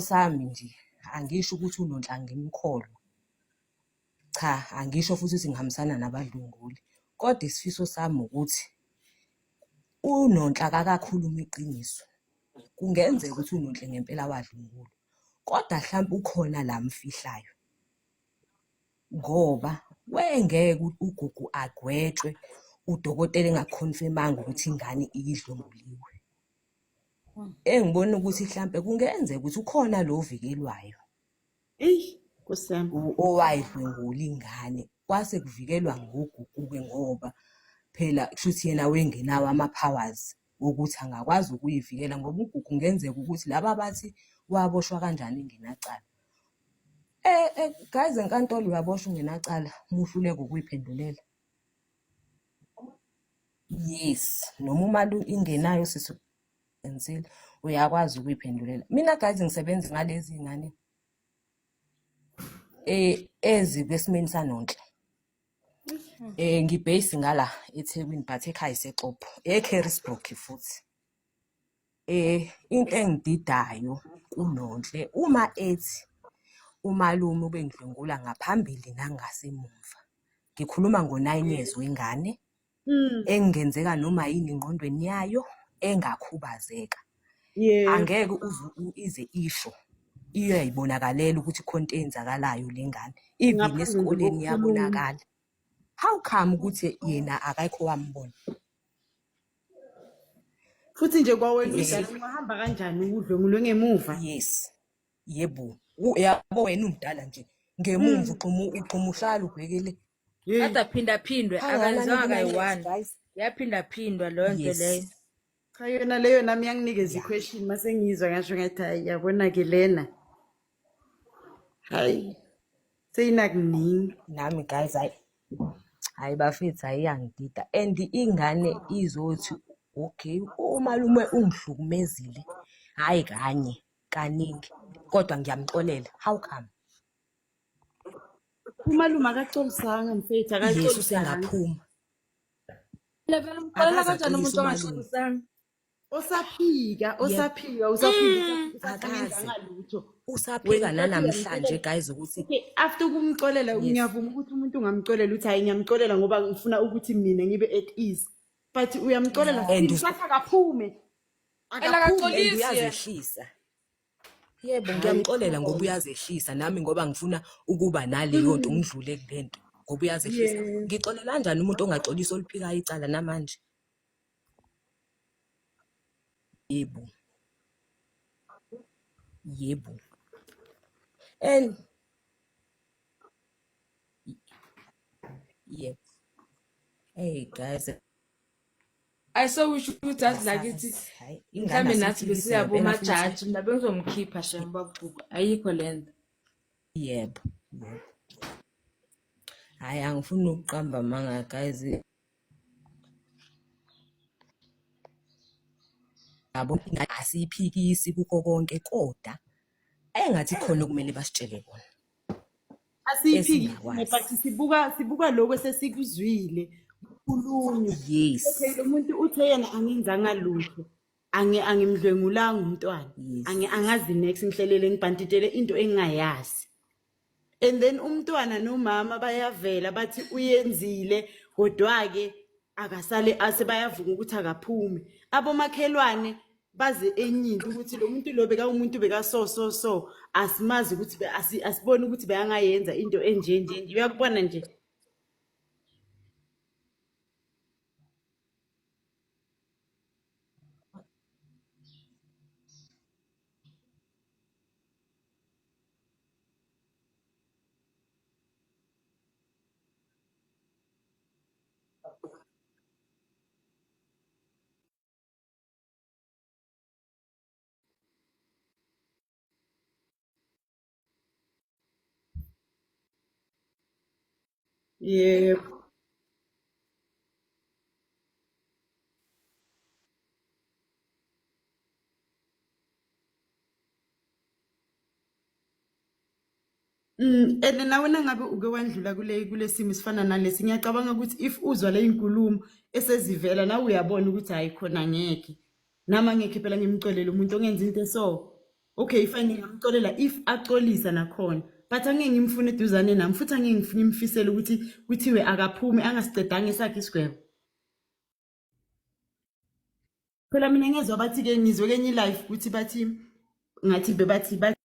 sami nje angisho ukuthi uNonhla ngimkholwa. Cha, angisho futhi ukuthi ngihambisana nabadlunguli. Kodwa isifiso sami ukuthi uNonhla kakakhuluma iqiniso. Kungenzeka ukuthi uNonhle ngempela wadlungulwa. Kodwa mhlawumbe ukhona la mfihlayo. Ngoba wengeke uGugu agwetshwe udokotela engakhonfirmanga ukuthi ingane idlunguliwe. Engibona ukuthi mhlawumbe kungenzeka ukuthi ukhona lo ovikelwayo. Kusema Owayidlungula ingane kwase kuvikelwa ngoGugu-ke ngoba phela kushuthi yena wengenawo ama-powers ukuthi angakwazi ukuyivikela ngoba uGugu kungenzeka ukuthi laba bathi waboshwa kanjani engenacala. Guys, enkantolo uyaboshwa ungenacala umuhluleka ukuyiphendulela. Yes, noma imali ingenayo sisenzile uyakwazi ukuyiphendulela. Mina guys ngisebenza ngalezi ngane ezikwesimeni saNonhle. Ngibase ngala eThekwini but ekhaya iseXhopho, eCarisbrook futhi. Into engididayo kuNonhle uma ethi umalume ubengidlungula ngaphambili nangasemuva. Ngikhuluma ngo9 years wengane engenzeka noma yini engqondweni yayo engakhubazeka. Angeke ize isho iyayibonakalela ukuthi khonto enzakalayo lengane. Even esikoleni yabonakala. How come ukuthi yena akayikho wambona? futhi nje kwawena ungahamba kanjani udlungulwe ngemuva? Yes. Yebo. Uyabo wena umdala nje. Ngemuva uqhuma uhlala ubhekele. Kade phinda akalizwanga kayi-1. Yaphinda leyo nto leyo. Cha yona leyo nami yanginikeza iquestion mase ngizwa ngasho ngathi hayi yabona ke lena. Hayi. Seyinakuningi. Nami guys hayi bafethu ayangidida and ingane izothi okay umalume ungihlukumezile hayi kanye kaningi kodwa ngiyamxolela. How come? Umalume akaxolisanga mfethu akaxolisanga. Yesu sengaphuma. Levela umxolela kanjani umuntu ongaxolisanga? Osaphika usaphika nanamhlanje guys ukuthi after ukumxolela ngiyavuma ukuthi umuntu ungamxolela uthi hayi ngiyamxolela ngoba ngifuna ukuthi mina ngibe at ease but uyamxolela futhi akaphume uyazehlisa. Yebo ngiyamxolela ngoba uyazehlisa nami ngoba ngifuna ukuba naleyo nto ngidlule kulento ngoba uyazehlisa. Ngixolela kanjani umuntu ongaxolisa oliphikayo icala namanje? Yebo. And yep. Hey guys. I saw we should put us like it. Mhlambe nathi besiyaboma judge mina bengizomkhipha shemba buku. Ayikho lento. Yebo. Hayi angifuni ukuqamba manga guys. Yabo asiyiphikisi kukho konke kodwa engathi khona kumele basitshele kona. Asiyiphiki but sibuka lokho sesikuzwile kulunye. Yes. Okay lo muntu uthe yena angenzanga lutho. Angimdlwengulanga umntwana. Angazi next ngihlelele ngibhantitele into engingayazi. And then umntwana nomama bayavela bathi uyenzile kodwa ke akasale asebayavuka ukuthi akaphume. Abomakhelwane baze enyinto ukuthi lo muntu lo beka umuntu beka so asimazi ukuthi asibone ukuthi bayangayenza into enje uyakubona nje. Yeah. And nawe nangabe uke wandlula kule simo sifana nalesi ngiyacabanga ukuthi if uzwa le inkulumo esezivela nawe uyabona ukuthi hayi khona ngeke nama ngeke phela ngimxolele umuntu ongenza into eso Okay, fine ngingamxolela if axolisa nakhona. But angeke ngimfune eduzane nami futhi angeke ngimfisele ukuthi kuthiwe akaphume angasicedanga esakhe isigwebo. Phela mina ngezwe bathi ke ngizwe kenye life ukuthi bathi ngathi bebathi